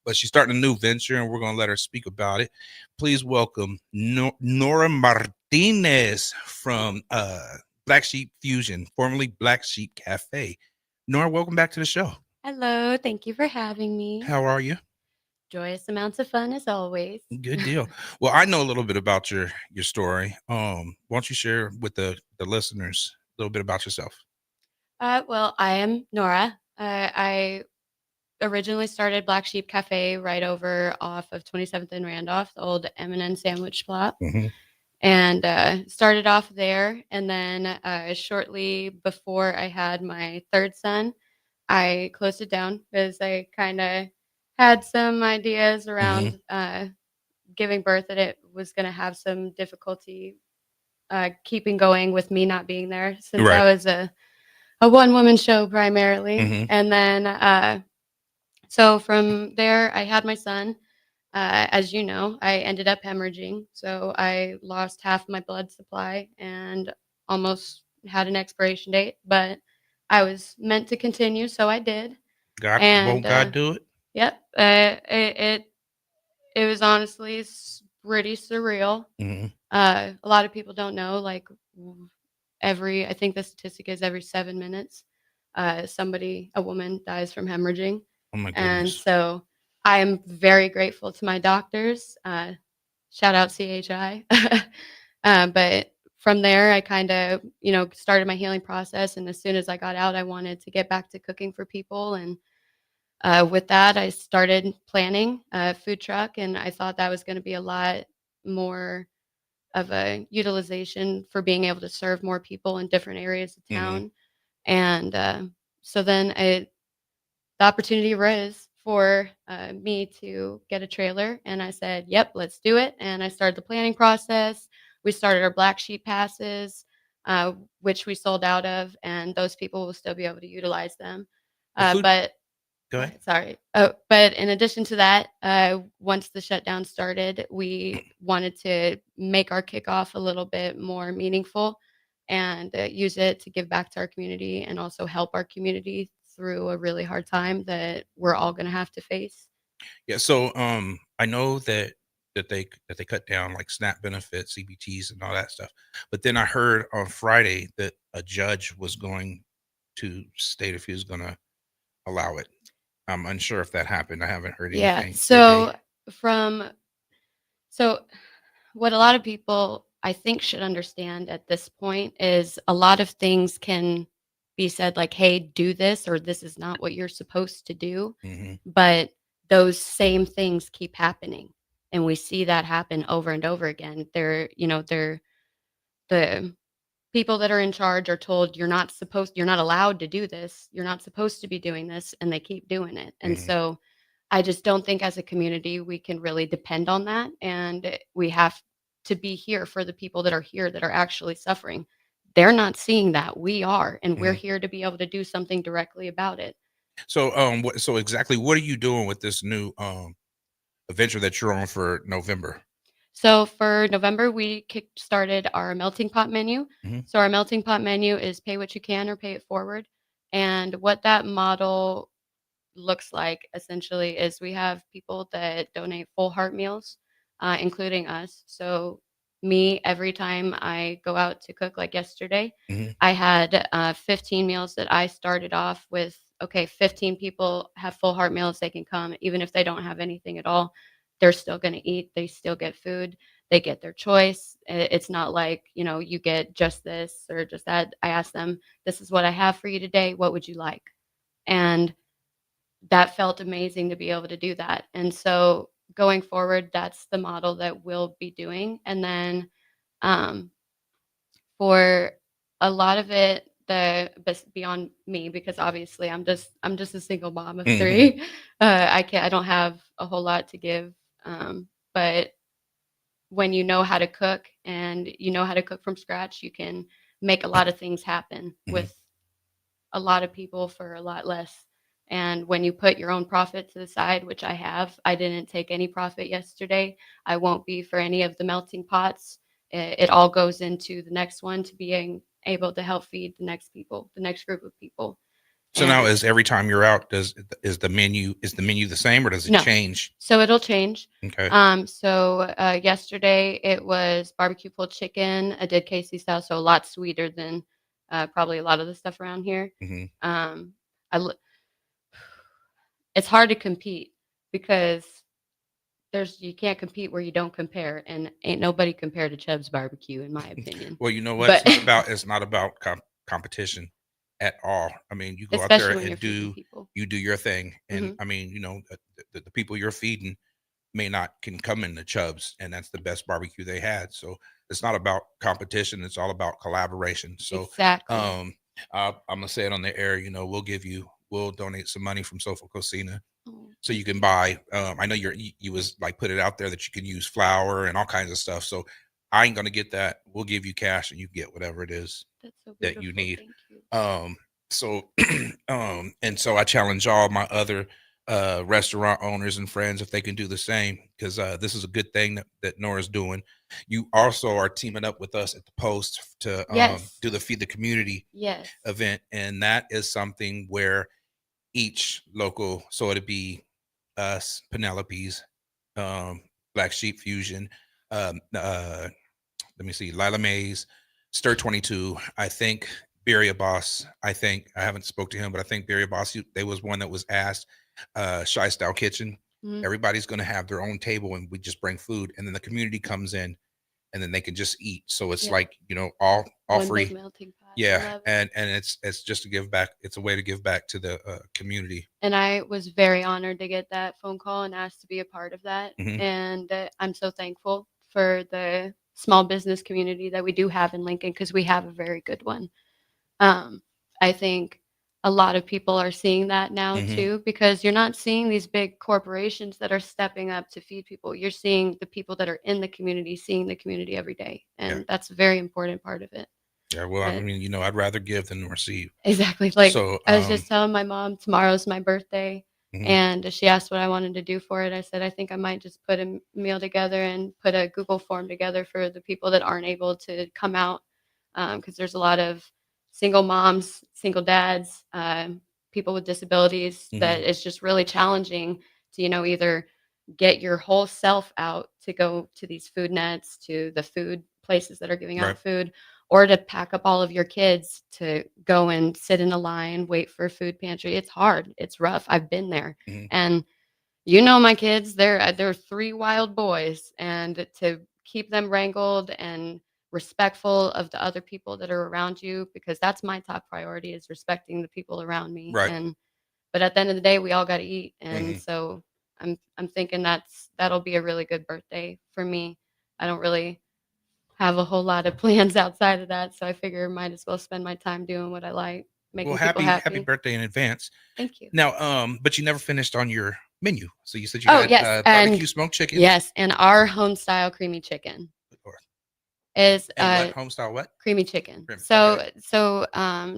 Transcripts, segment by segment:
but she's starting a new venture, and we're going to let her speak about it. Please welcome Nora Martinez from Black Sheep Fusion, formerly Black Sheep Cafe. Nora, welcome back to the show. Hello, thank you for having me. How are you? Joyous amounts of fun as always. Good deal. Well, I know a little bit about your story. Why don't you share with the listeners a little bit about yourself? Well, I am Nora. I originally started Black Sheep Cafe right over off of 27th and Randolph, the old M&N sandwich spot, Mm-hmm. and started off there. And then shortly before I had my third son, I closed it down because I kind of had some ideas Mm-hmm. around giving birth that it was going to have some difficulty keeping going with me not being there since Right. I was a one woman show primarily. Mm-hmm. And then, so from there, I had my son. As you know, I ended up hemorrhaging. So I lost half my blood supply and almost had an expiration date, but I was meant to continue. So I did. God, And won't God do it? yep, it was honestly pretty surreal. Mm-hmm. A lot of people don't know, like I think the statistic is every 7 minutes, a woman dies from hemorrhaging. Oh my And goodness. so I am very grateful to my doctors. Shout out CHI. But from there, I kind of, started my healing process. And as soon as I got out, I wanted to get back to cooking for people. And with that, I started planning a food truck. And I thought that was going to be a lot more of a utilization for being able to serve more people in different areas of Mm-hmm. town. And so then the opportunity arose for me to get a trailer. And I said, yep, let's do it. And I started the planning process. We started our Black Sheep passes, uh, which we sold out of, and those people will still be able to utilize them. The food. But Go ahead. sorry. Oh, but in addition to that, once the shutdown started, we wanted to make our kickoff a little bit more meaningful and use it to give back to our community and also help our community through a really hard time that we're all going to have to face. Yeah. So I know that they cut down like SNAP benefits, CBTs, and all that stuff. But then I heard on Friday that a judge was going to state if he was going to allow it. I'm unsure if that happened. I haven't heard Yeah. anything. Did they? From so what a lot of people I think should understand at this point is a lot of things can be said like, hey, do this, or this is not what you're supposed to do. Mm-hmm. But those same things keep happening. And we see that happen over and over again. They're the people that are in charge are told you're not allowed to do this. You're not supposed to be doing this. And they keep doing it. And Mm-hmm. so I just don't think as a community we can really depend on that. And we have to be here for the people that are here that are actually suffering. They're not seeing that. We are. And we're Mm-hmm. here to be able to do something directly about it. So exactly what are you doing with this new adventure that you're on for November? So for November, we kick started our melting pot menu. Mm-hmm. So our melting pot menu is pay what you can or pay it forward. And what that model looks like essentially is we have people that donate full heart meals, including us. So me, every time I go out to cook, like yesterday, Mm-hmm. I had 15 meals that I started off with. Okay, 15 people have full heart meals. They can come, even if they don't have anything at all. They're still going to eat. They still get food. They get their choice. It's not like, you get just this or just that. I ask them, this is what I have for you today. What would you like? And that felt amazing to be able to do that. And so going forward, that's the model that we'll be doing. And then um, for a lot of it, beyond me, because obviously I'm just a single mom of Mm-hmm. three. I don't have a whole lot to give. But when you know how to cook and you know how to cook from scratch, you can make a lot of things happen Mm-hmm. with a lot of people for a lot less. And when you put your own profit to the side, which I have, I didn't take any profit yesterday. I won't be for any of the melting pots. It all goes into the next one to being able to help feed the next people, the next group of people. So now, And is every time you're out, is the menu the same or does it no, change? so it'll change. Okay. Yesterday it was barbecue pulled chicken. I did Casey style, so a lot sweeter than probably a lot of the stuff around here. Hmm. Um, I l- it's hard to compete because you can't compete where you don't compare, and ain't nobody compared to Chubbs barbecue in my opinion. Well, you know what? But It's not about competition at all. I mean, you go out there especially when you're and feeding people. you do your thing, and Hmm. I mean, the people you're feeding may not can come in the Chubbs, and that's the best barbecue they had. So it's not about competition; it's all about collaboration. So, Exactly. um, I'm gonna say it on the air. We'll donate some money from Sofa Cocina Oh, so you thank can you. buy. I know you was like put it out there that you can use flour and all kinds of stuff. So I ain't gonna get that. We'll give you cash and you get whatever it is That's so that you beautiful. need. Thank you. Um, so and so I challenge all my other restaurant owners and friends if they can do the same because this is a good thing that Nora's doing. You also are teaming up with us at the Post to Yes. do the Feed the Community Yes. event, and that is something where each local, so it'd be us, Penelope's, um, Black Sheep Fusion, let me see, Lila Mays, Stir 22. I think Barry Boss. I think I haven't spoke to him, but I think Barry Boss. There was one that was asked. Shy Style Kitchen. Mhm. Everybody's going to have their own table, and we just bring food, and then the community comes in, and then they can just eat. So it's Yeah. like all One big free. melting pot. I Yeah, love it. and it's just to give back. It's a way to give back to the community. And I was very honored to get that phone call and asked to be a part of that. Hmm. And I'm so thankful for the small business community that we do have in Lincoln because we have a very good one. Um, I think a lot of people are seeing that now Hmm. too because you're not seeing these big corporations that are stepping up to feed people. You're seeing the people that are in the community, seeing the community every day. Yeah. And that's a very important part of it. Yeah. Well, I But mean, I'd rather give than receive. exactly. Like, So, I was just telling my mom tomorrow's my birthday, mhm, and she asked what I wanted to do for it. I said, I think I might just put a meal together and put a Google form together for the people that aren't able to come out. Because there's a lot of single moms, single dads, people with disabilities that mhm, it's just really challenging to, either get your whole self out to go to these food nets, to the food places that are giving right. out food, or to pack up all of your kids to go and sit in a line, wait for a food pantry. It's hard. It's rough. I've been there. Mhm, And my kids, they're three wild boys, and to keep them wrangled and respectful of the other people that are around you, because that's my top priority, is respecting the people around me. right. And but at the end of the day, we all got to eat. And Mhm. so I'm thinking that'll be a really good birthday for me. I don't really have a whole lot of plans outside of that, so I figure might as well spend my time doing what I like, Well, making people happy happy. birthday in advance. Thank you. Now, but you never finished on your menu. So you said you Oh, had yes, barbecue smoked chickens, and our home style creamy chicken or, is, and what home style? What? creamy chicken. Okay.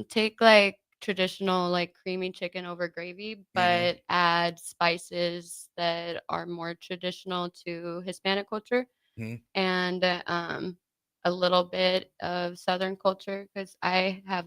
Take, like, traditional, like, creamy chicken over gravy, Hmm. but add spices that are more traditional to Hispanic culture. Hmm. And a little bit of Southern culture because I have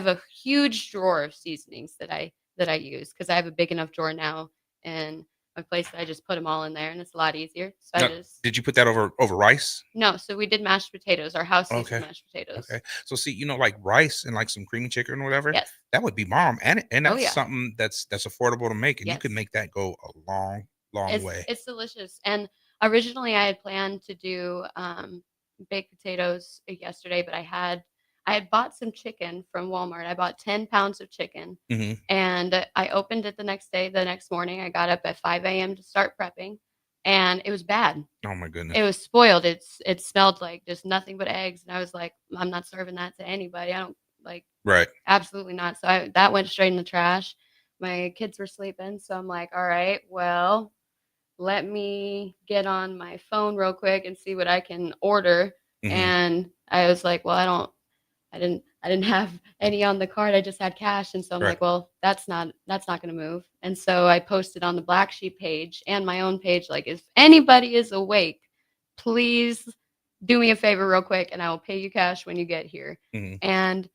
a huge drawer of seasonings that I use because I have a big enough drawer now in my place that I just put them all in there and it's a lot easier. So I Now, just did you put that over rice? no. So we did mashed potatoes. Our house seasoned Okay. mashed potatoes. Okay. So see, like rice and like some creamy chicken or whatever, Yes. that would be bomb. And Oh that's yeah. something that's affordable to make, and you could Yes. make that go a long, long way. It's delicious. And originally I had planned to do baked potatoes yesterday, but I had bought some chicken from Walmart. I bought 10 pounds of chicken, Hmm. and I opened it the next day. The next morning, I got up at 5 a.m. to start prepping, and it was bad. Oh my It goodness. was spoiled. It smelled like just nothing but eggs, and I was like, I'm not serving that to anybody. I don't like Right. absolutely not. So that went straight in the trash. My kids were sleeping, so I'm like, all right, well, let me get on my phone real quick and see what I can order. Hmm. And I was like, well, I didn't have any on the card. I just had cash. And so I'm Right. like, well, that's not going to move. And so I posted on the Black Sheep page and my own page, like, if anybody is awake, please do me a favor real quick and I will pay you cash when you get here. Hmm. And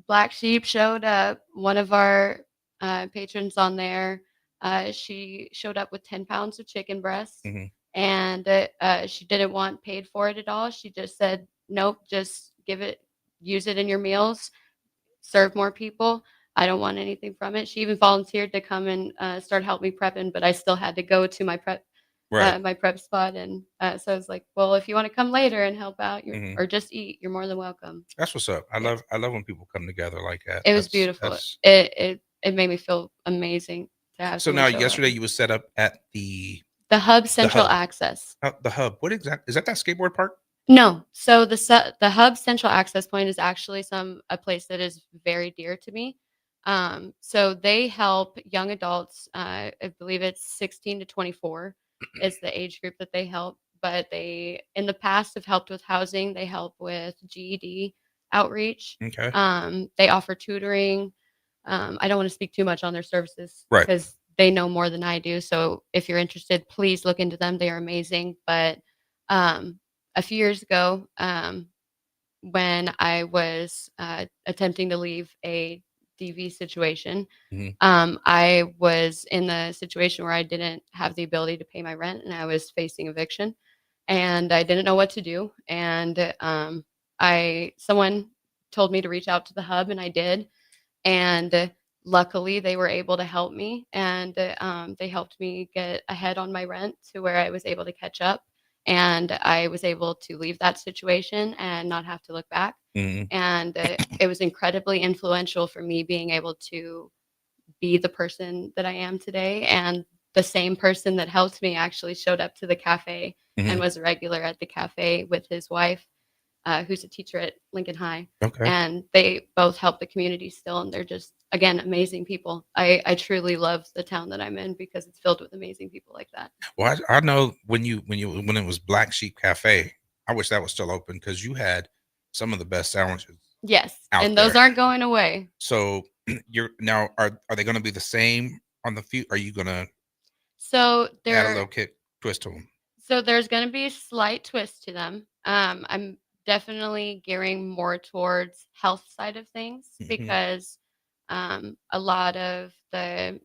Black Sheep showed up. One of our patrons on there, she showed up with 10 pounds of chicken breast, Mhm. and she didn't want paid for it at all. She just said, "Nope, just give it, use it in your meals, serve more people. I don't want anything from it." She even volunteered to come and start help me prepping, but I still had to go to Right. my prep spot, and so I was like, "Well, if you want to come later and help out, Mhm. or just eat, you're more than welcome." That's what's up. Yeah, I love when people come together like that. it was beautiful. That's It made me feel amazing to have So someone now show up. yesterday you was set up at The Hub the Central hub. Access. The hub. What exact is that? That skateboard park? No. So the Hub Central Access Point is actually a place that is very dear to me. So they help young adults. I believe it's 16 to 24 is the age group that they help. But they, in the past, have helped with housing. They help with GED outreach. Okay. They offer tutoring. I don't want to speak too much on their services Right. because they know more than I do. So if you're interested, please look into them. They are amazing. But um, a few years ago, when I was attempting to leave a DV situation, Mhm. I was in the situation where I didn't have the ability to pay my rent and I was facing eviction and I didn't know what to do. And I someone told me to reach out to the hub and I did, and luckily they were able to help me, and they helped me get ahead on my rent to where I was able to catch up, and I was able to leave that situation and not have to look back. Mhm. And it was incredibly influential for me being able to be the person that I am today. And the same person that helped me actually showed up to the cafe and Mhm. was a regular at the cafe with his wife, who's a teacher at Lincoln High, Okay. and they both help the community still, and they're just, again, amazing people. I truly love the town that I'm in because it's filled with amazing people like that. Well, I know when it was Black Sheep Cafe. I wish that was still open because you had some of the best sandwiches Yes, out and those there. aren't going away. So you're now are they going to be the same on the few? Are you going to So add a little they're kick twist to them? So there's going to be a slight twist to them. I'm definitely gearing more towards health side of things Hmm. because a lot of the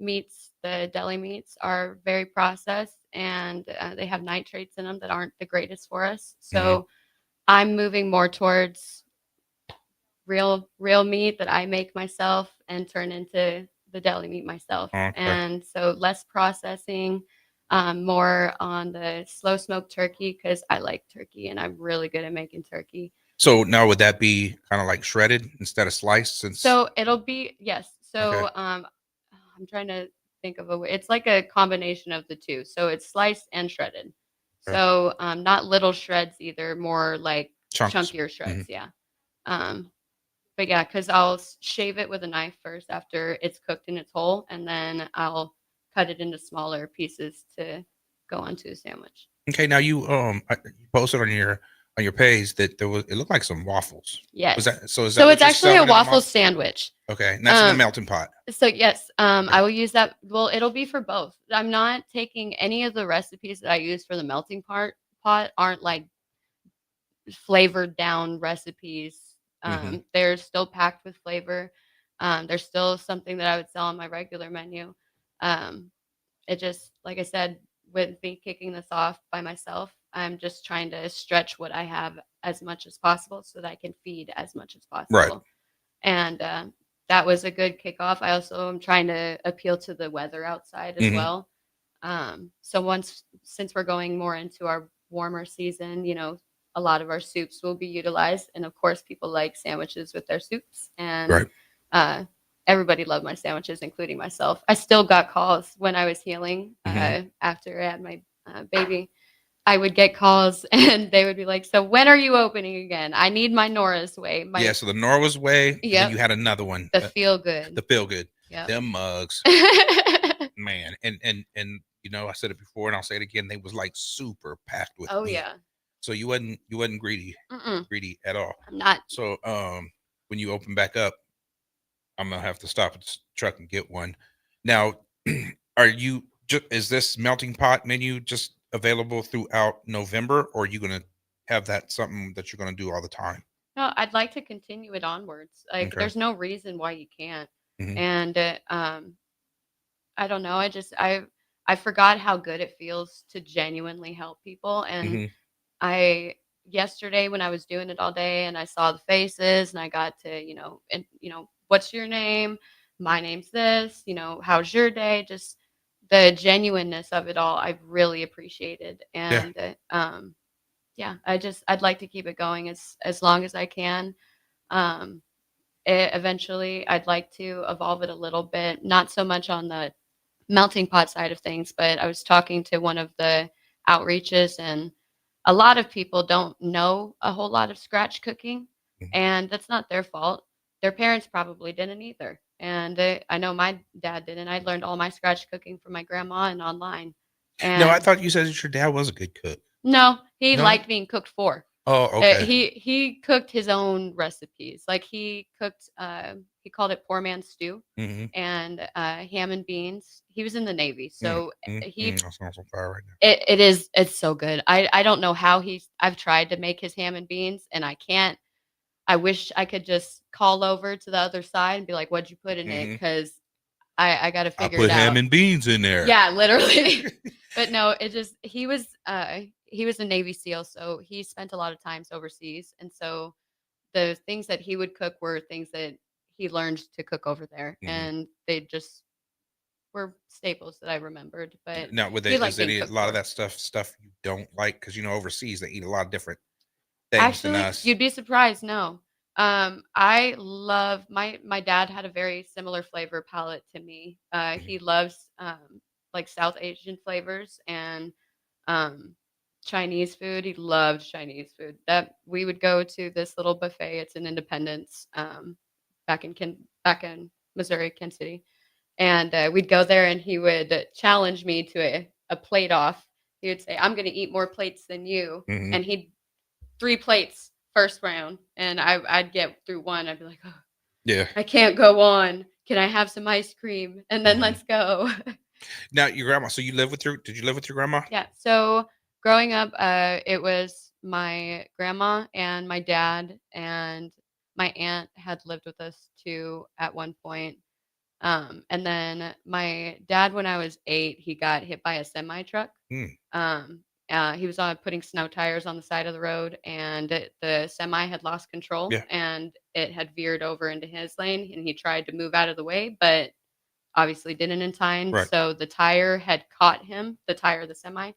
deli meats, are very processed and they have nitrates in them that aren't the greatest for us. Hmm. So I'm moving more towards real meat that I make myself and turn into the deli meat myself. Okay. And so less processing, more on the slow smoked turkey because I like turkey and I'm really good at making turkey. So now would that be kind of like shredded instead of sliced? Since So it'll be, yes. Okay. So I'm trying to think of a way. It's like a combination of the two. So it's sliced and shredded. Okay. So not little shreds either, more like Chunks. chunkier Hmm. shreds. Yeah. Um, But yeah, because 'cause I'll shave it with a knife first after it's cooked in its whole, and then I'll cut it into smaller pieces to go onto a sandwich. Okay. Now you posted on your page that there was it looked like some waffles. Was Yes. that so? Is that So what it's you're actually a selling in the waffle mall? sandwich. Okay, and that's in the Um, melting pot. so yes, Okay. I will use that, well, it'll be for both. I'm not taking any of the recipes that I use for the melting pot aren't, like, flavored down recipes. Hmm. They're still packed with flavor. They're still something that I would sell on my regular menu. Um, it just, like I said, with me kicking this off by myself, I'm just trying to stretch what I have as much as possible so that I can feed as much as Right. possible. And that was a good kickoff. I also am trying to appeal to the weather outside as Hmm. well. So since we're going more into our warmer season, a lot of our soups will be utilized, and of course, people like sandwiches with their soups, and Right. uh, everybody loved my sandwiches, including myself. I still got calls when I was healing Hmm. after I had my baby. I would get calls, and they would be like, "So when are you opening again? I need my Norris way." Yeah. My So the Norwa's way, and then Yep, you had another one, the feel good. the feel good. Yep. Them mugs, man. And I said it before, and I'll say it again. They was like super packed with Oh meat. yeah. So you wasn't Mm-mm, greedy at all. I'm not. So when you open back up, I'm gonna have to stop at the truck and get one. Now, are you just is this melting pot menu just available throughout November, or are you gonna have that something that you're gonna do all the time? No, I'd like to continue it onwards. Like, Okay. there's no reason why you can't. Mhm. And, I don't know, I forgot how good it feels to genuinely help people, and Mhm. I yesterday when I was doing it all day and I saw the faces and I got to, "What's your name? My name's this," "How's your day?" Just the genuineness of it all, I've really appreciated, Yeah. and, yeah, I'd like to keep it going as long as I can. Um, eventually, I'd like to evolve it a little bit, not so much on the melting pot side of things, but I was talking to one of the outreaches, and a lot of people don't know a whole lot of scratch cooking, Mhm. and that's not their fault. Their parents probably didn't either, and I know my dad didn't. I learned all my scratch cooking from my grandma and online, No, I and thought you said that your dad was a good cook. no, he No? liked being cooked for. Oh, okay. He cooked his own recipes. Like, he called it poor man's stew Mhm. and, ham and beans. He was in the Navy, Mm, so, that sounds on fire right now. it's so good. I don't know how I've tried to make his ham and beans, and I can't. I wish I could just call over to the other side and be like, "What'd you put in it?" Mhm. 'Cause I gotta I figure it put ham out. and beans in there. Yeah, literally. But no, it just he was a Navy SEAL, so he spent a lot of times overseas, and so the things that he would cook were things that he learned to cook over there, Mhm. and they just were staples that I remembered, but Now, with he it, liked is it being a cooked lot of for. that stuff you don't like? Because overseas they eat a lot of different things than Actually, us. you'd be surprised, no. I love my dad had a very similar flavor palette to me. Mhm. He loves, like, South Asian flavors and, um, Chinese food. He loved Chinese food. That we would go to this little buffet, it's in Independence, back in Missouri, Kansas City, and, we'd go there and he would challenge me to a plate off. He would say, "I'm gonna eat more plates than you," Mhm. and he'd 3 plates first round, and I'd get through 1, I'd be like, "Oh, Yeah. I can't go on. Can I have some ice cream?" And then Mhm. let's go. Now, your grandma. So did you live with your grandma? Yeah, so growing up, it was my grandma and my dad, and my aunt had lived with us too at one point. And then my dad, when I was 8, he got hit by a semi truck. Mm, He was on putting snow tires on the side of the road, and the semi had lost control, yeah. and it had veered over into his lane, and he tried to move out of the way, but obviously didn't in time. Right. So the tire had caught him, the tire of the semi,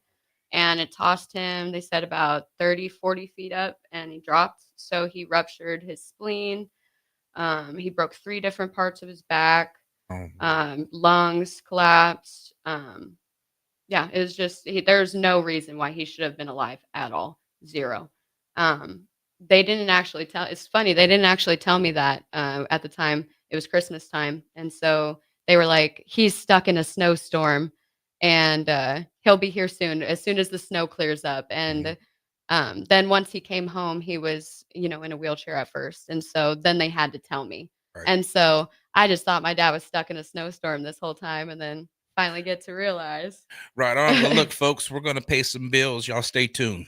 and it tossed him, they said, about 30, 40 feet up, and he dropped. So he ruptured his spleen. He broke 3 different parts of his back. Oh boy. Lungs collapsed. Yeah, it was just there's no reason why he should have been alive at all. 0. Um, they didn't actually tell it's funny, they didn't actually tell me that, at the time. It was Christmas time, and so they were like, "He's stuck in a snowstorm, and, he'll be here soon as the snow clears up," Mhm. and, then once he came home, he was, in a wheelchair at first, and so then they had to tell me. Right. And so I just thought my dad was stuck in a snowstorm this whole time and then finally get to realize. Right on. Well, look, folks, we're gonna pay some bills. Y'all stay tuned.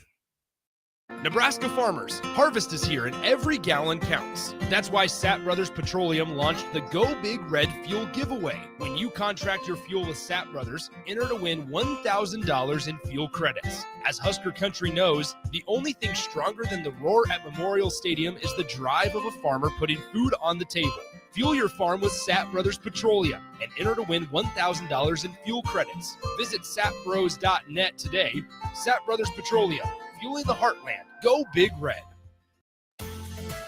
Nebraska farmers, harvest is here and every gallon counts. That's why Sat Brothers Petroleum launched the Go Big Red Fuel Giveaway. When you contract your fuel with Sat Brothers, enter to win $1,000 in fuel credits. As Husker Country knows, the only thing stronger than the roar at Memorial Stadium is the drive of a farmer putting food on the table. Fuel your farm with Sat Brothers Petroleum and enter to win $1,000 in fuel credits. Visit satbros.net today. Sat Brothers Petroleum, fueling the heartland. Go Big Red.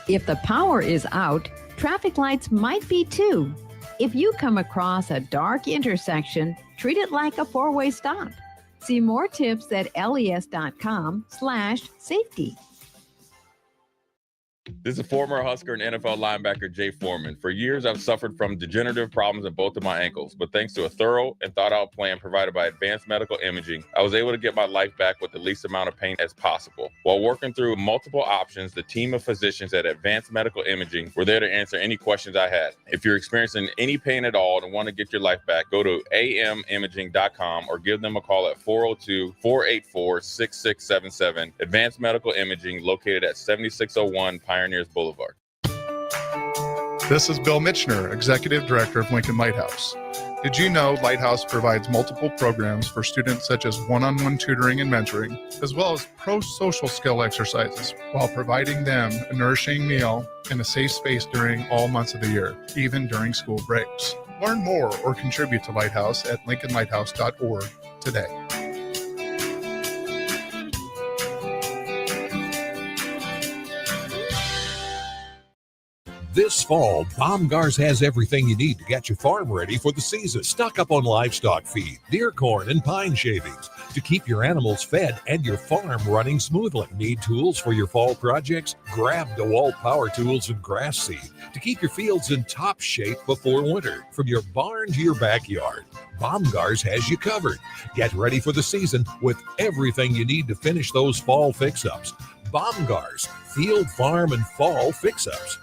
If the power is out, traffic lights might be too. If you come across a dark intersection, treat it like a four-way stop. See more tips at les.com/safety. This is former Husker and NFL linebacker Jay Foreman. For years, I've suffered from degenerative problems in both of my ankles, but thanks to a thorough and thought-out plan provided by Advanced Medical Imaging, I was able to get my life back with the least amount of pain as possible. While working through multiple options, the team of physicians at Advanced Medical Imaging were there to answer any questions I had. If you're experiencing any pain at all and want to get your life back, go to amimaging.com or give them a call at 402-484-6677. Advanced Medical Imaging, located at 7601 Pine Pioneers Boulevard. This is Bill Mitchner, Executive Director of Lincoln Lighthouse. Did you know Lighthouse provides multiple programs for students such as one-on-one tutoring and mentoring, as well as pro-social skill exercises, while providing them a nourishing meal and a safe space during all months of the year, even during school breaks? Learn more or contribute to Lighthouse at lincolnlighthouse.org today. This fall, Baumgars has everything you need to get your farm ready for the season. Stock up on livestock feed, deer corn, and pine shavings to keep your animals fed and your farm running smoothly. Need tools for your fall projects? Grab DeWalt power tools and grass seed to keep your fields in top shape before winter. From your barn to your backyard, Baumgars has you covered. Get ready for the season with everything you need to finish those fall fix-ups. Baumgars, field, farm, and fall fix-ups.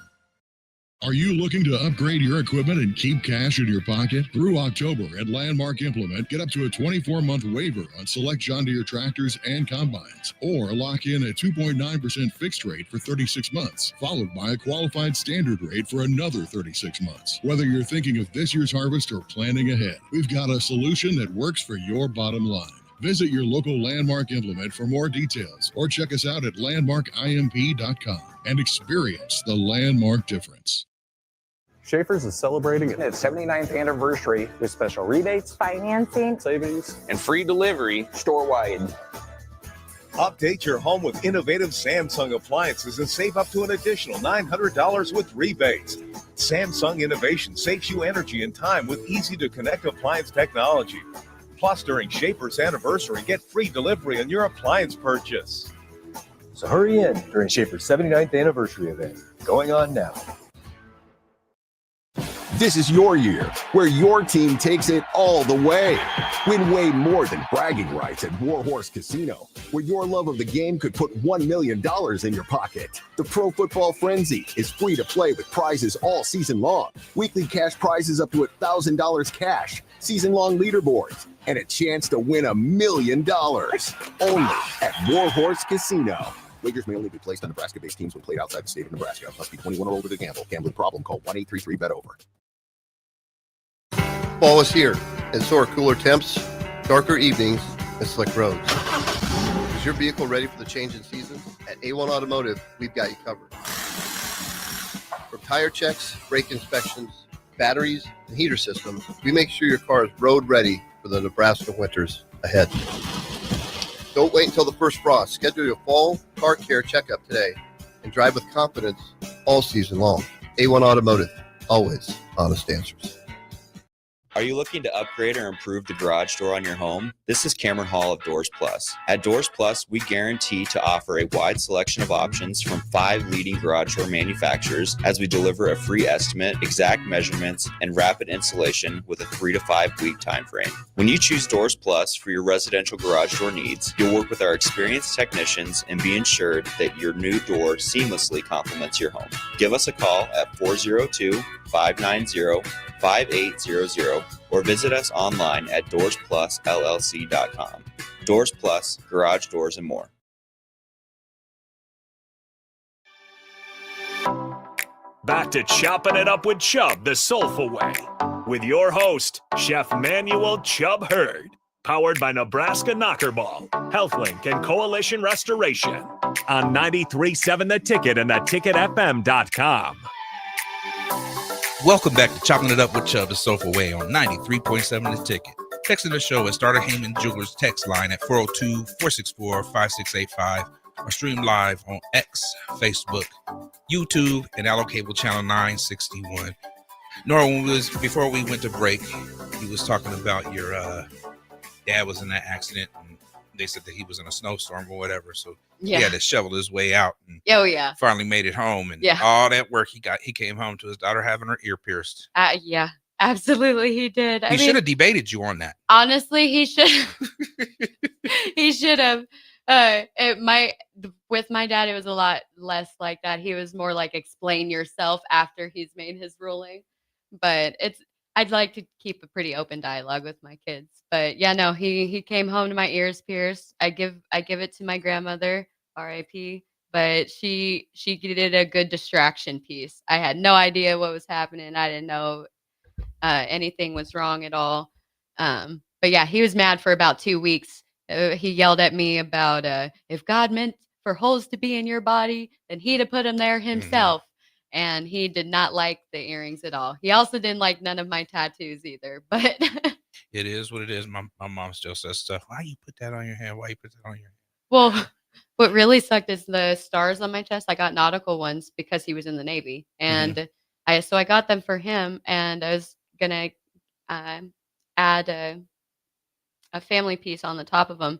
Are you looking to upgrade your equipment and keep cash in your pocket? Through October at Landmark Implement, get up to a 24-month waiver on select John Deere tractors and combines, or lock in a 2.9% fixed rate for 36 months, followed by a qualified standard rate for another 36 months. Whether you're thinking of this year's harvest or planning ahead, we've got a solution that works for your bottom line. Visit your local Landmark Implement for more details, or check us out at landmarkimp.com and experience the Landmark difference. Schaefer's is celebrating its 79th anniversary with special rebates, financing, savings, and free delivery store-wide. Update your home with innovative Samsung appliances and save up to an additional $900 with rebates. Samsung Innovation saves you energy and time with easy-to-connect appliance technology. Plus, during Schaefer's anniversary, get free delivery on your appliance purchase. So hurry in during Schaefer's 79th anniversary event, going on now. This is your year, where your team takes it all the way. Win way more than bragging rights at Warhorse Casino, where your love of the game could put $1 million in your pocket. The Pro Football Frenzy is free to play with prizes all season long. Weekly cash prizes up to $1,000 cash, season-long leaderboards, and a chance to win $1 million. Only at Warhorse Casino. Wagers may only be placed on Nebraska-based teams when played outside the state of Nebraska. Must be 21 or older to gamble. Gambling problem? Call 1-833-BET-OVER. Fall is here, and so are cooler temps, darker evenings, and slick roads. Is your vehicle ready for the change in seasons? At A1 Automotive, we've got you covered. From tire checks, brake inspections, batteries, and heater systems, we make sure your car is road ready for the Nebraska winters ahead. Don't wait until the first frost. Schedule your fall car care checkup today and drive with confidence all season long. A1 Automotive, always honest answers. Are you looking to upgrade or improve the garage door on your home? This is Cameron Hall of Doors Plus. At Doors Plus, we guarantee to offer a wide selection of options from 5 leading garage door manufacturers as we deliver a free estimate, exact measurements, and rapid installation with a 3 to 5 week time frame. When you choose Doors Plus for your residential garage door needs, you'll work with our experienced technicians and be ensured that your new door seamlessly complements your home. Give us a call at 402-590-5800 or visit us online at DoorsPlusLLC.com. Doors Plus, garage doors, and more. Back to Chopping It Up with Chubb the Soulful Way with your host, Chef Manuel Chubb Hurd, powered by Nebraska Knockerball, HealthLink, and Coalition Restoration on 93.7 The Ticket and theticketfm.com. Welcome back to Chopping It Up with Chubb the Soulful Way on 93.7 The Ticket. Texting the show at Starter Heyman Jewelers text line at 402-464-5685 or stream live on X, Facebook, YouTube, and Allo Cable Channel 961. Nora, before we went to break, he was talking about your dad was in that accident, and they said that he was in a snowstorm or whatever, so he had to shovel his way out and finally made it home, and all that work he came home to his daughter having her ear pierced. Absolutely he did. He should have debated you on that. Honestly, he should he should have. With my dad, it was a lot less like that. He was more like explain yourself after he's made his ruling. But I'd like to keep a pretty open dialogue with my kids. But he came home to my ears pierced. I give it to my grandmother, R.I.P. but she did a good distraction piece. I had no idea what was happening. I didn't know anything was wrong at all. But yeah, he was mad for about 2 weeks. He yelled at me about if God meant for holes to be in your body, then he'd have put them there himself. And he did not like the earrings at all. He also didn't like none of my tattoos either. But It is what it is. My mom still says stuff. Why you put that on your hand? Why you put that on your hand? well, what really sucked is the stars on my chest. I got nautical ones because he was in the Navy, and I got them for him, and I was gonna add a family piece on the top of them.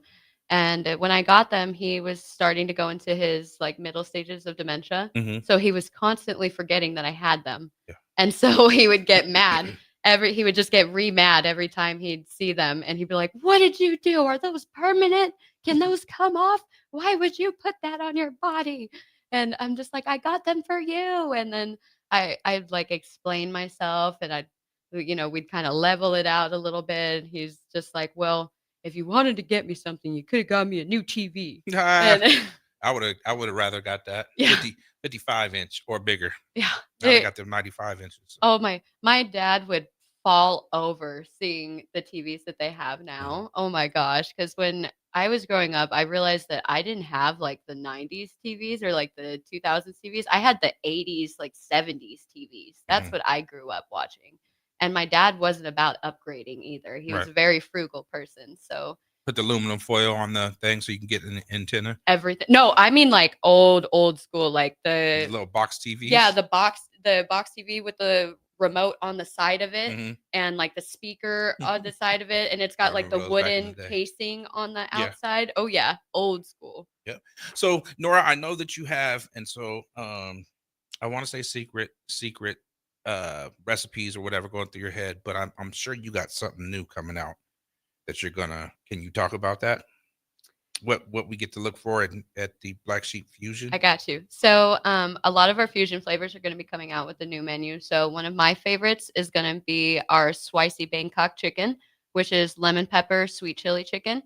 And when I got them, he was starting to go into his like middle stages of dementia. So he was constantly forgetting that I had them. Yeah. And so he would get mad. He would just get re-mad every time he'd see them. And he'd be like, "What did you do? Are those permanent? Can those come off? Why would you put that on your body?" And I'm just like, "I got them for you." And then I'd like explain myself, and we'd kind of level it out a little bit. He's just like, "Well, if you wanted to get me something, you could have got me a new TV." And I would have rather got that Yeah. 55-inch or bigger. yeah, Now they it- got them 95 inches. So. oh my dad would fall over seeing the TVs that they have now. Oh my gosh, because when I was growing up, I realized that I didn't have like the 90s TVs or like the 2000s TVs. I had the 80s, like 70s TVs. That's what I grew up watching. And my dad wasn't about upgrading either. He was a very frugal person. So Put the aluminum foil on the thing so you can get an antenna. everything. No, I mean like old school, like The the little box TVs. yeah, the box TV with the remote on the side of it and like the speaker on the side of it, and it's got like the remember those back in wooden the day. casing on the Yeah. outside. Oh yeah, old school. Yeah. So Nora, I know that you have, and so I want to say secret recipes or whatever going through your head, but I'm sure you got something new coming out that you're gonna. Can you talk about that? What we get to look for at the Black Sheep Fusion? I got you. So a lot of our fusion flavors are going to be coming out with the new menu. So one of my favorites is going to be our spicy Bangkok chicken, which is lemon pepper, sweet chili chicken.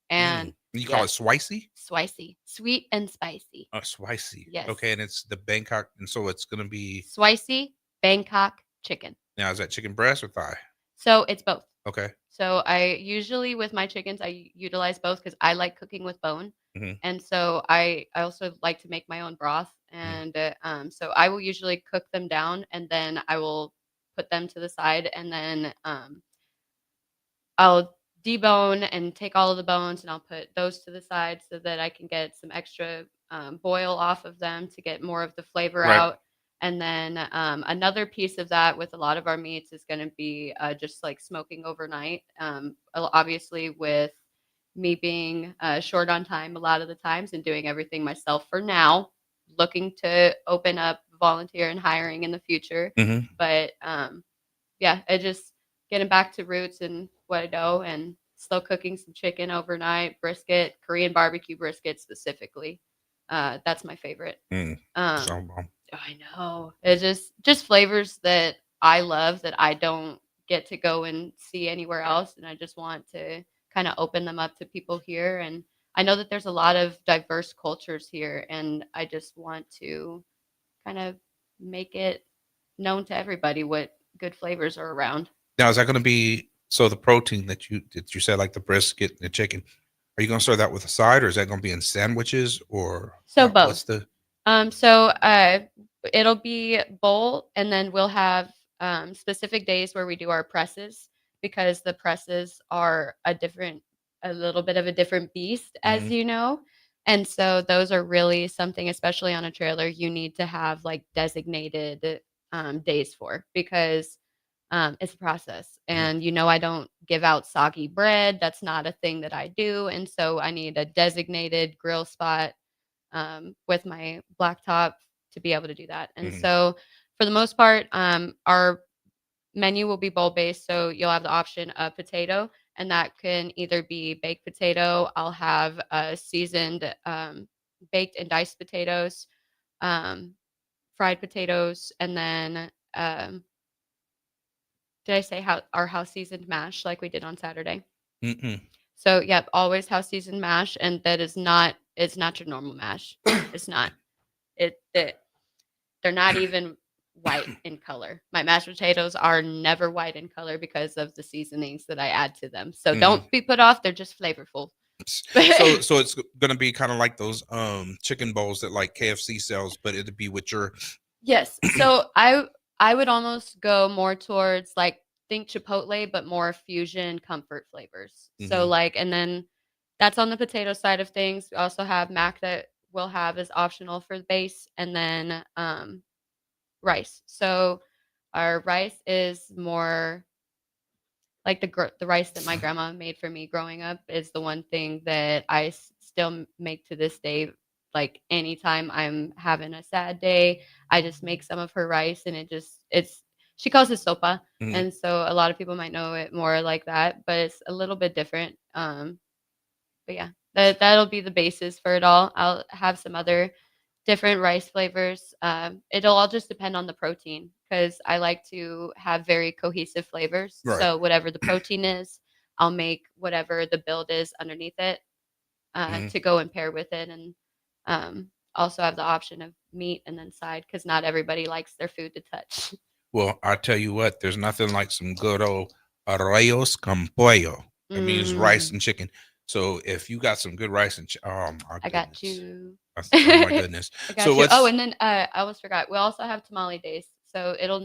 And you call it spicy? Spicy, sweet and spicy. Oh, spicy. Yes. Okay, and it's the Bangkok, and so it's gonna be Spicy Bangkok chicken. now. Is that chicken breast or thigh? So it's both. Okay. So I usually with my chickens, I utilize both because I like cooking with bone. And so I also like to make my own broth. And so I will usually cook them down, and then I will put them to the side, and then I'll debone and take all of the bones, and I'll put those to the side so that I can get some extra boil off of them to get more of the flavor out. And then another piece of that with a lot of our meats is going to be just like smoking overnight. Obviously, with me being short on time a lot of the times and doing everything myself for now, looking to open up volunteer and hiring in the future. But yeah, I just getting back to roots and what I know, and slow cooking some chicken overnight, brisket, Korean barbecue brisket specifically. That's my favorite. So bomb. I know. It's just flavors that I love that I don't get to go and see anywhere else, and I just want to kind of open them up to people here. And I know that there's a lot of diverse cultures here, and I just want to kind of make it known to everybody what good flavors are around. Now, is that going to be the protein that you said, like the brisket and the chicken? Are you going to serve that with a side, or is that going to be in sandwiches, or both? What's the it'll be bowl, and then we'll have specific days where we do our presses, because the presses are a little bit of a different beast, as you know. And so those are really something, especially on a trailer, you need to have like designated days for, because it's a process. And I don't give out soggy bread. That's not a thing that I do. And so I need a designated grill spot with my blacktop to be able to do that. And so for the most part, our menu will be bowl based. So you'll have the option of potato, and that can either be baked potato. I'll have seasoned baked and diced potatoes, fried potatoes, and then did I say our house seasoned mash like we did on Saturday? So yep, always house seasoned mash, and that is not It's not your normal mash. It's not. They're not even white in color. My mashed potatoes are never white in color because of the seasonings that I add to them. So don't be put off. They're just flavorful. So it's gonna be kind of like those chicken bowls that like KFC sells, but it'd be with your Yes. So I would almost go more towards like think Chipotle, but more fusion comfort flavors. So like, and then that's on the potato side of things. We also have mac that we'll have as optional for the base, and then rice. So our rice is more like the rice that my grandma made for me growing up is the one thing that I still make to this day. Like anytime I'm having a sad day, I just make some of her rice, and it's she calls it sopa, and so a lot of people might know it more like that, but it's a little bit different. But yeah, that'll be the basis for it all. I'll have some other different rice flavors. It'll all just depend on the protein because I like to have very cohesive flavors. Right. So whatever the protein is, I'll make whatever the build is underneath it to go and pair with it, and also have the option of meat and then side because not everybody likes their food to touch. Well, I tell you what, there's nothing like some good old arroz con pollo. It means rice and chicken. So if you got some good rice and oh my goodness. I got you. Oh my goodness. I got So you. what's Oh, and then I almost forgot. We also have tamale days. So it'll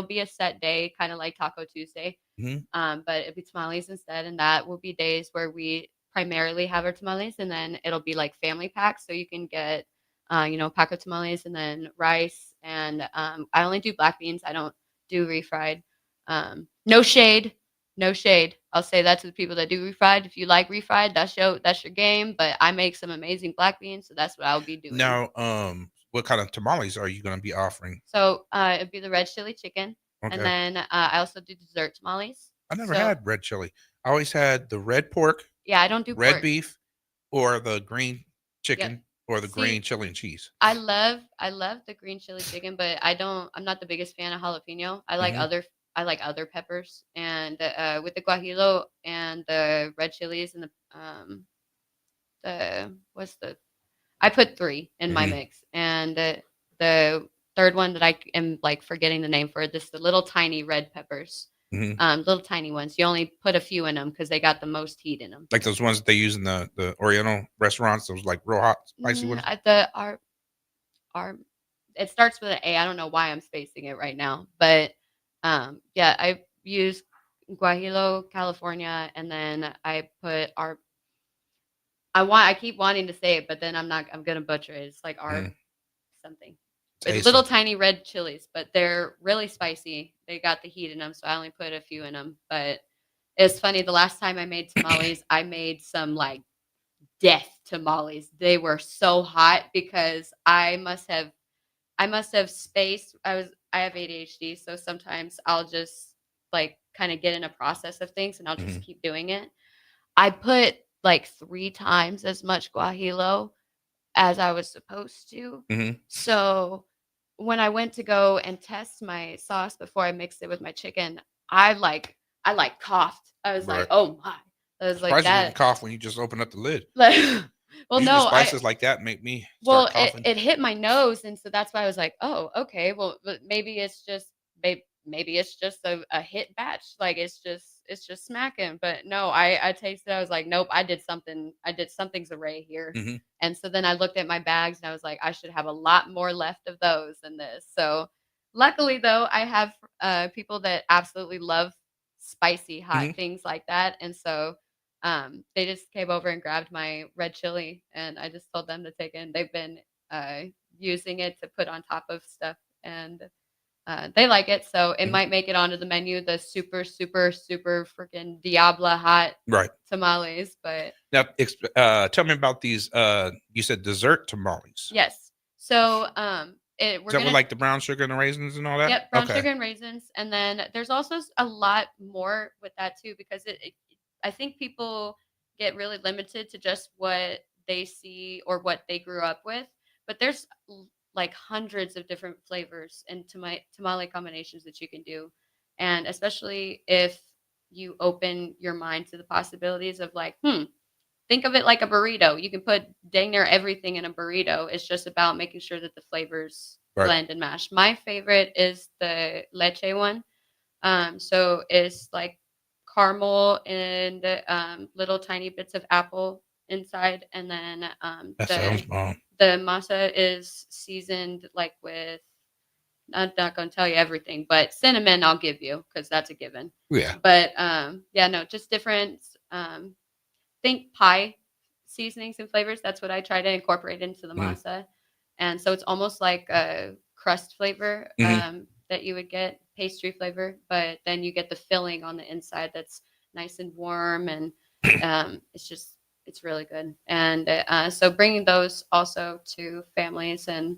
be a set day, kind of like Taco Tuesday. But it'll be tamales instead, and that will be days where we primarily have our tamales, and then it'll be like family packs. So you can get pack of tamales and then rice, and I only do black beans. I don't do refried. No shade. No shade. I'll say that to the people that do refried. If you like refried, that's your game. But I make some amazing black beans, so that's what I'll be doing. now what kind of tamales are you going to be offering? So it'd be the red chili chicken, Okay. and then I also do dessert tamales. I never had red chili. I always had the red pork, Yeah, I don't do red pork. beef, or the green chicken, Yep. or the See, green chili and cheese. I love the green chili chicken, but I'm not the biggest fan of jalapeno. I like other peppers, and with the guajillo and the red chilies and I put 3 in my mix, and the third one that I am like forgetting the name for, this the little tiny red peppers. Little tiny ones. You only put a few in them because they got the most heat in them. Like those ones that they use in the Oriental restaurants, those like real hot, spicy ones. It starts with an A. I don't know why I'm spacing it right now, but yeah, I use Guajillo, California, and then I put I keep wanting to say it, but then I'm gonna butcher it. It's like something. It's little tiny red chilies, but they're really spicy. They got the heat in them, so I only put a few in them. But it's funny. The last time I made tamales, I made some like death tamales. They were so hot because I must have spaced. I have ADHD, so sometimes I'll just like kind of get in a process of things, and I'll just keep doing it. I put like 3 times as much guajillo as I was supposed to. So when I went to go and test my sauce before I mixed it with my chicken, I coughed. I was like, oh my. I was like Surprised you that. didn't cough when you just opened up the lid. Well, Usually no, spices like that make me start coughing. it hit my nose, and so that's why I was like, oh, okay. Well, but maybe it's just a hit batch. Like it's just smacking. But no, I tasted it. I was like, nope, I did something's array here. And so then I looked at my bags and I was like, I should have a lot more left of those than this. So luckily though, I have people that absolutely love spicy hot things like that. And so they just came over and grabbed my red chili, and I just told them to take it. And they've been using it to put on top of stuff, and they like it. So it might make it onto the menu, the super, super, super freaking Diablo hot tamales. But now, tell me about these. You said dessert tamales. Yes. So Is that with like the brown sugar and the raisins and all that? Yep, brown sugar and raisins. And then there's also a lot more with that too, because I think people get really limited to just what they see or what they grew up with. But there's like hundreds of different flavors and tamale combinations that you can do. And especially if you open your mind to the possibilities of like, think of it like a burrito. You can put dang near everything in a burrito. It's just about making sure that the flavors blend and mash. My favorite is the leche one. So it's like caramel and little tiny bits of apple inside, and then That sounds bomb. the masa is seasoned like with. I'm not going to tell you everything, but cinnamon I'll give you because that's a given. Yeah. But yeah, no, just different. Think pie seasonings and flavors. That's what I try to incorporate into the masa, and so it's almost like a crust flavor that you would get, pastry flavor, but then you get the filling on the inside that's nice and warm, and it's really good. And so bringing those also to families and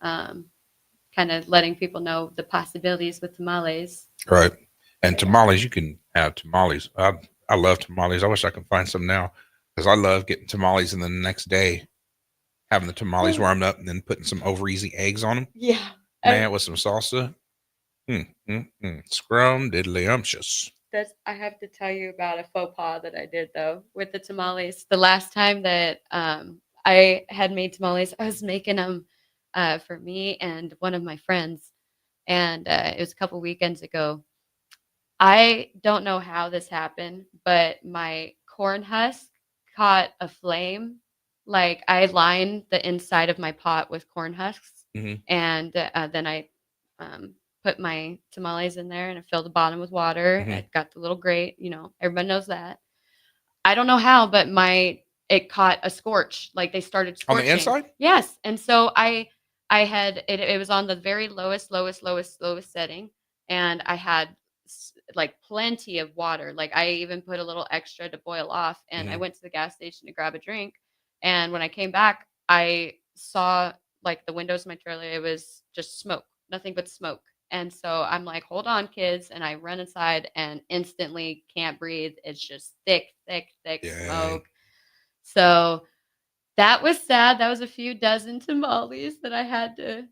kind of letting people know the possibilities with tamales. Right. And tamales, you can have tamales. I love tamales. I wish I could find some now because I love getting tamales and then the next day having the tamales warmed up and then putting some over easy eggs on them. Yeah. Man, with some salsa. Scrum diddlyumptious. I have to tell you about a faux pas that I did though with the tamales. The last time that I had made tamales, I was making them for me and one of my friends, and it was a couple weekends ago. I don't know how this happened, but my corn husk caught a flame. Like I lined the inside of my pot with corn husks, and then I put my tamales in there and I filled the bottom with water. I got the little grate, everybody knows that. I don't know how, but it caught a scorch. Like they started scorching. On the inside? Yes. And so I had it was on the very lowest setting, and I had like plenty of water. Like I even put a little extra to boil off, and I went to the gas station to grab a drink. And when I came back, I saw like the windows of my trailer. It was just smoke, nothing but smoke. And so I'm like, hold on, kids. And I run inside and instantly can't breathe. It's just thick smoke. So that was sad. That was a few dozen tamales that I had to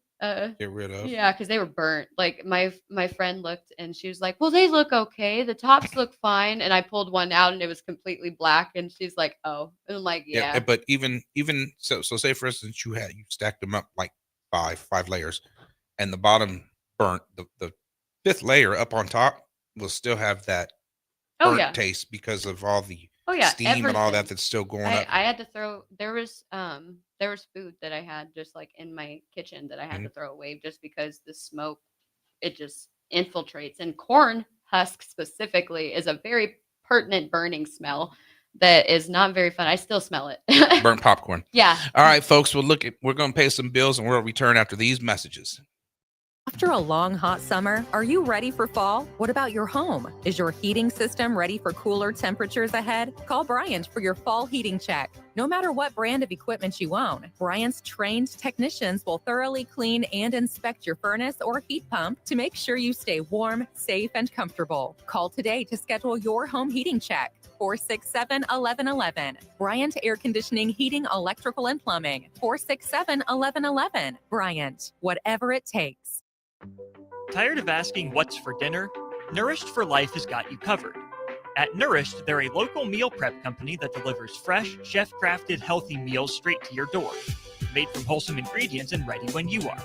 get rid of. Yeah, because they were burnt. Like my friend looked and she was like, well, they look okay. The tops look fine. And I pulled one out and it was completely black. And she's like, oh. And I'm like, yeah. But even so say for instance you stacked them up like five layers and the bottom burnt, the fifth layer up on top will still have that burnt taste because of all the steam and all that's still going up. I had to throw there was food that I had just like in my kitchen that I had to throw away just because the smoke, it just infiltrates. And corn husk specifically is a very pertinent burning smell that is not very fun. I still smell it. Burnt popcorn. Yeah. All right, folks, we're going to pay some bills and we'll return after these messages. After a long, hot summer, are you ready for fall? What about your home? Is your heating system ready for cooler temperatures ahead? Call Bryant for your fall heating check. No matter what brand of equipment you own, Bryant's trained technicians will thoroughly clean and inspect your furnace or heat pump to make sure you stay warm, safe, and comfortable. Call today to schedule your home heating check. 467-1111. Bryant Air Conditioning, Heating, Electrical, and Plumbing. 467-1111. Bryant, whatever it takes. Tired of asking what's for dinner? Nourished for Life has got you covered. At Nourished, they're a local meal prep company that delivers fresh, chef-crafted, healthy meals straight to your door. Made from wholesome ingredients and ready when you are.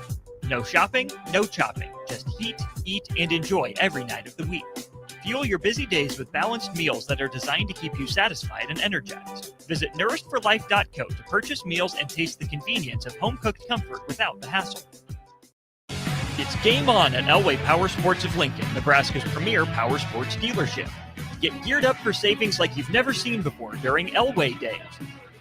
No shopping, no chopping. Just heat, eat, and enjoy every night of the week. Fuel your busy days with balanced meals that are designed to keep you satisfied and energized. Visit nourishedforlife.co to purchase meals and taste the convenience of home-cooked comfort without the hassle. It's game on at Elway Power Sports of Lincoln, Nebraska's premier power sports dealership. Get geared up for savings like you've never seen before during Elway Days.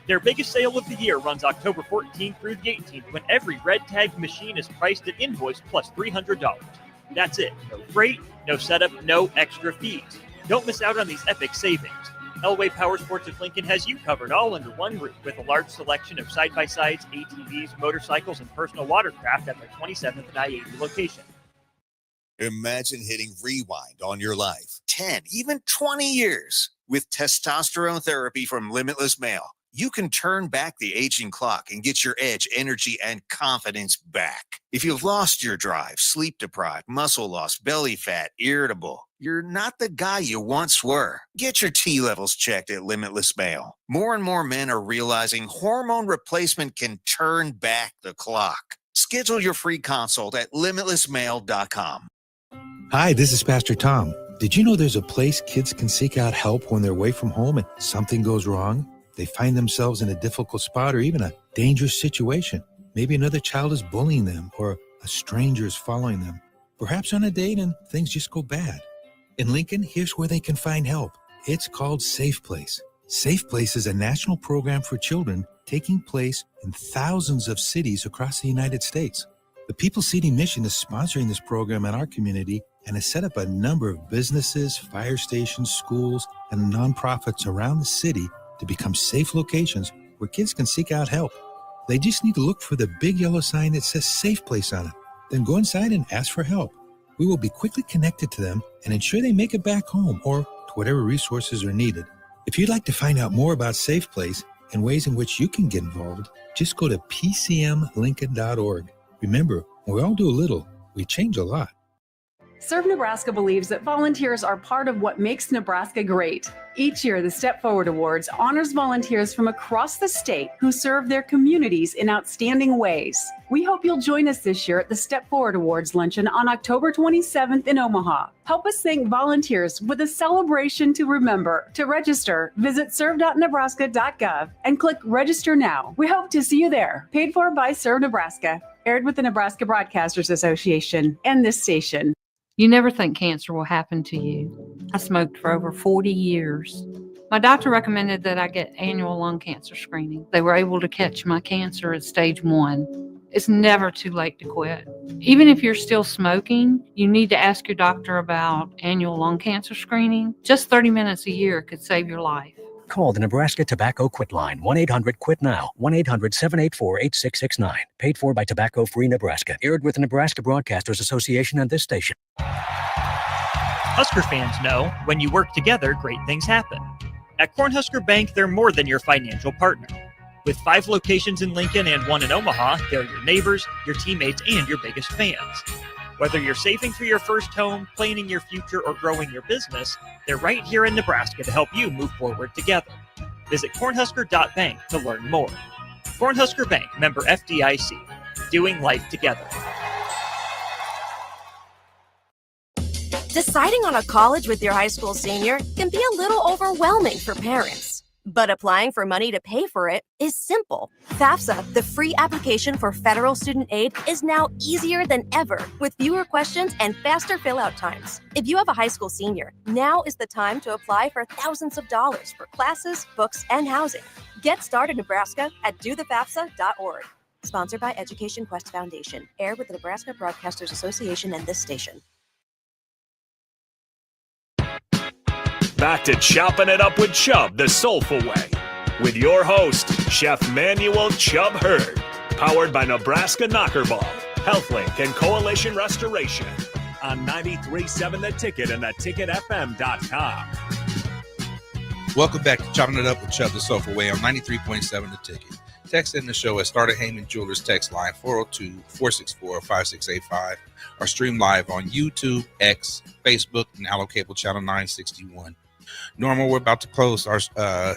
Their biggest sale of the year runs October 14th through the 18th when every red tag machine is priced at invoice plus $300. That's it. No freight, no setup, no extra fees. Don't miss out on these epic savings. Elway Power Sports of Lincoln has you covered all under one roof with a large selection of side-by-sides, ATVs, motorcycles, and personal watercraft at their 27th and I-80 location. Imagine hitting rewind on your life 10, even 20 years with testosterone therapy from Limitless Male. you can turn back the aging clock and get your edge, energy, and confidence back. If you've lost your drive, sleep deprived, muscle loss, belly fat, irritable, you're not the guy you once were. Get your T levels checked at Limitless Male. More and more men are realizing hormone replacement can turn back the clock. Schedule your free consult at limitlessmale.com. Hi, this is Pastor Tom. Did you know there's a place kids can seek out help when they're away from home and something goes wrong? They find themselves in a difficult spot or even a dangerous situation. Maybe another child is bullying them or a stranger is following them. Perhaps on a date and things just go bad. In Lincoln, here's where they can find help. It's called Safe Place. Safe Place is a national program for children taking place in thousands of cities across the United States. The People Seeding Mission is sponsoring this program in our community and has set up a number of businesses, fire stations, schools, and nonprofits around the city to become safe locations where kids can seek out help. They just need to look for the big yellow sign that says Safe Place on it. Then go inside and ask for help. We will be quickly connected to them and ensure they make it back home or to whatever resources are needed. If you'd like to find out more about Safe Place and ways in which you can get involved, just go to pcmlincoln.org. Remember, when we all do a little, we change a lot. Serve Nebraska believes that volunteers are part of what makes Nebraska great. Each year, the Step Forward Awards honors volunteers from across the state who serve their communities in outstanding ways. We hope you'll join us this year at the Step Forward Awards luncheon on October 27th in Omaha. Help us thank volunteers with a celebration to remember. To register, visit serve.nebraska.gov and click Register Now. We hope to see you there. Paid for by Serve Nebraska. Aired with the Nebraska Broadcasters Association and this station. You never think cancer will happen to you. I smoked for over 40 years. My doctor recommended that I get annual lung cancer screening. They were able to catch my cancer at stage 1. It's never too late to quit. Even if you're still smoking, you need to ask your doctor about annual lung cancer screening. Just 30 minutes a year could save your life. Call the Nebraska Tobacco Quit Line, 1-800-QUIT-NOW, 1-800-784-8669. Paid for by Tobacco Free Nebraska. Aired with the Nebraska Broadcasters Association and this station. Husker fans know when you work together, great things happen. At Cornhusker Bank, they're more than your financial partner. With 5 locations in Lincoln and 1 in Omaha, they're your neighbors, your teammates, and your biggest fans. Whether you're saving for your first home, planning your future, or growing your business, they're right here in Nebraska to help you move forward together. Visit cornhusker.bank to learn more. Cornhusker Bank, member FDIC, doing life together. Deciding on a college with your high school senior can be a little overwhelming for parents. But applying for money to pay for it is simple. FAFSA, the free application for federal student aid, is now easier than ever with fewer questions and faster fill-out times. If you have a high school senior, now is the time to apply for thousands of dollars for classes, books, and housing. Get started, Nebraska, at dothefafsa.org. Sponsored by Education Quest Foundation. Aired with the Nebraska Broadcasters Association and this station. Back to Chopping It Up with Chubb the Soulful Way, with your host, Chef Manuel Chubb Hurd, powered by Nebraska Knockerball, HealthLink, and Coalition Restoration on 93.7 The Ticket and theticketfm.com. Welcome back to Chopping It Up with Chubb the Soulful Way on 93.7 The Ticket. Text in the show at Starter Heyman Jewelers text line 402-464-5685 or stream live on YouTube, X, Facebook, and Allo Cable Channel 961. Normal, we're about to close our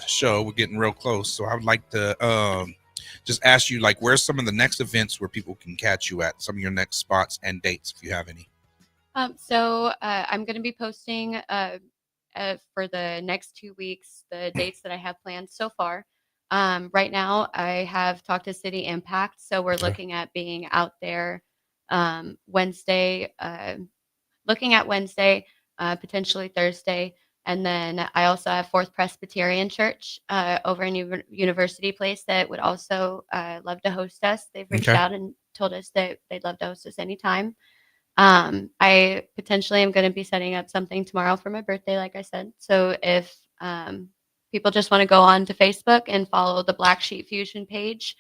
show. We're getting real close. So I would like to just ask you, like, where's some of the next events where people can catch you at, some of your next spots and dates, if you have any? So I'm going to be posting for the next 2 weeks, the dates that I have planned so far. Right now, I have talked to City Impact, so we're looking at being out there Wednesday, potentially Thursday. And then I also have Fourth Presbyterian Church over in University Place that would also love to host us. They've reached out and told us that they'd love to host us anytime. I potentially am going to be setting up something tomorrow for my birthday, like I said. So if people just want to go on to Facebook and follow the Black Sheep Fusion page,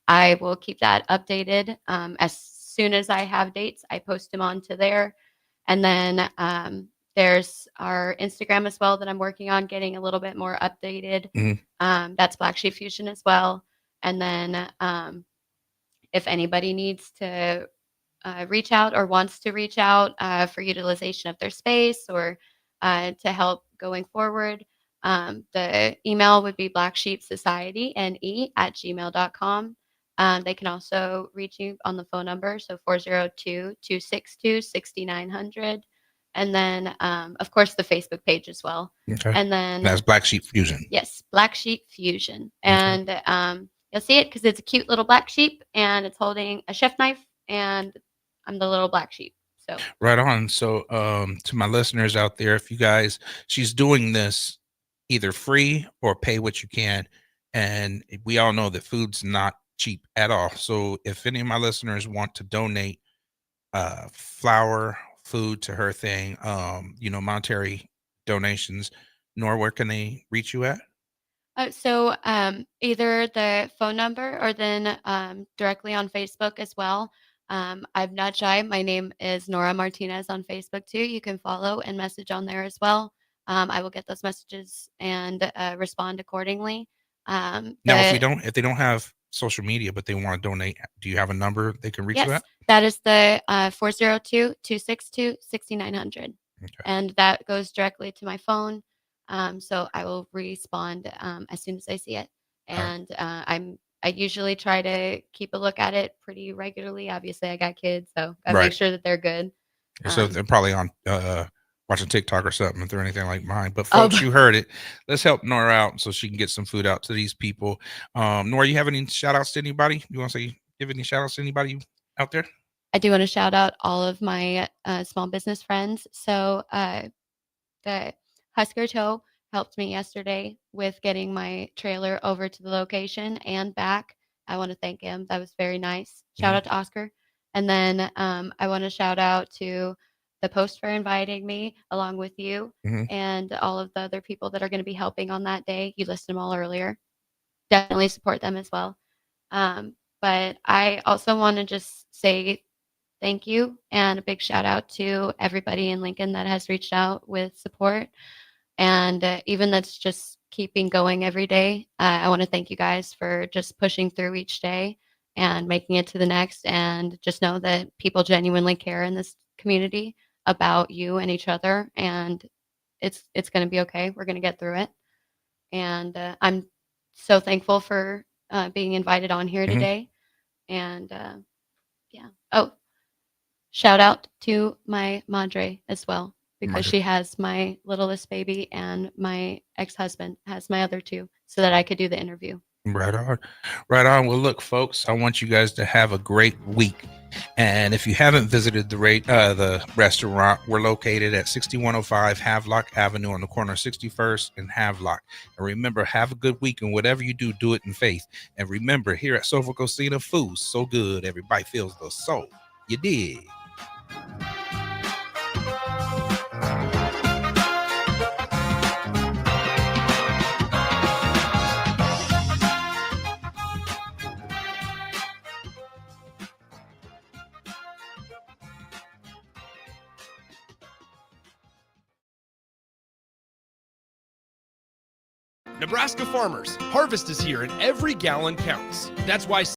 I will keep that updated. As soon as I have dates, I post them onto there. And then There's our Instagram as well that I'm working on getting a little bit more updated. That's Black Sheep Fusion as well. And then if anybody needs to reach out or wants to reach out for utilization of their space or to help going forward, the email would be blacksheepsociety@gmail.com. They can also reach you on the phone number, so 402-262-6900. And then, of course, the Facebook page as well. Okay. And then That's Black Sheep Fusion. Yes, Black Sheep Fusion. And you'll see it because it's a cute little black sheep and it's holding a chef knife, and I'm the little black sheep. So Right on. So, to my listeners out there, if you guys, she's doing this either free or pay what you can. And we all know that food's not cheap at all. So if any of my listeners want to donate flour, food to her thing, monetary donations, Nor, where can they reach you at? So either the phone number or then directly on Facebook as well. I'm not shy. My name is Nora Martinez on Facebook too. You can follow and message on there as well. I will get those messages and respond accordingly. Now, if they don't have social media but they want to donate, do you have a number they can reach you Yes, at? that is the 402-262-6900. And that goes directly to my phone. So I will respond as soon as I see it. And I usually try to keep a look at it pretty regularly. Obviously, I got kids, so I make sure that they're good. So they're probably on watching TikTok or something if they're anything like mine. But folks, you heard it. Let's help Nora out so she can get some food out to these people. Nora, you have any shout outs to anybody? You want to give any shout outs to anybody out there? I do want to shout out all of my small business friends. So the Husker Tow helped me yesterday with getting my trailer over to the location and back. I want to thank him. That was very nice. Shout out to Oscar. And then I want to shout out to the Post for inviting me along with you and all of the other people that are going to be helping on that day. You listed them all earlier. Definitely support them as well. But I also want to just say thank you and a big shout out to everybody in Lincoln that has reached out with support. And even that's just keeping going every day. I want to thank you guys for just pushing through each day and making it to the next. And just know that people genuinely care in this community about you and each other. And it's going to be okay. We're going to get through it. And I'm so thankful for being invited on here today. And yeah. Oh, shout out to my madre as well, because she has my littlest baby and my ex-husband has my other two, so that I could do the interview. Right on. Right on. Well, look, folks, I want you guys to have a great week. And if you haven't visited the restaurant, we're located at 6105 Havelock Avenue on the corner of 61st and Havelock. And remember, have a good week, and whatever you do, do it in faith. And remember, here at Sofa Cocina, food's so good, everybody feels the soul. You dig? Nebraska farmers, harvest is here and every gallon counts. That's why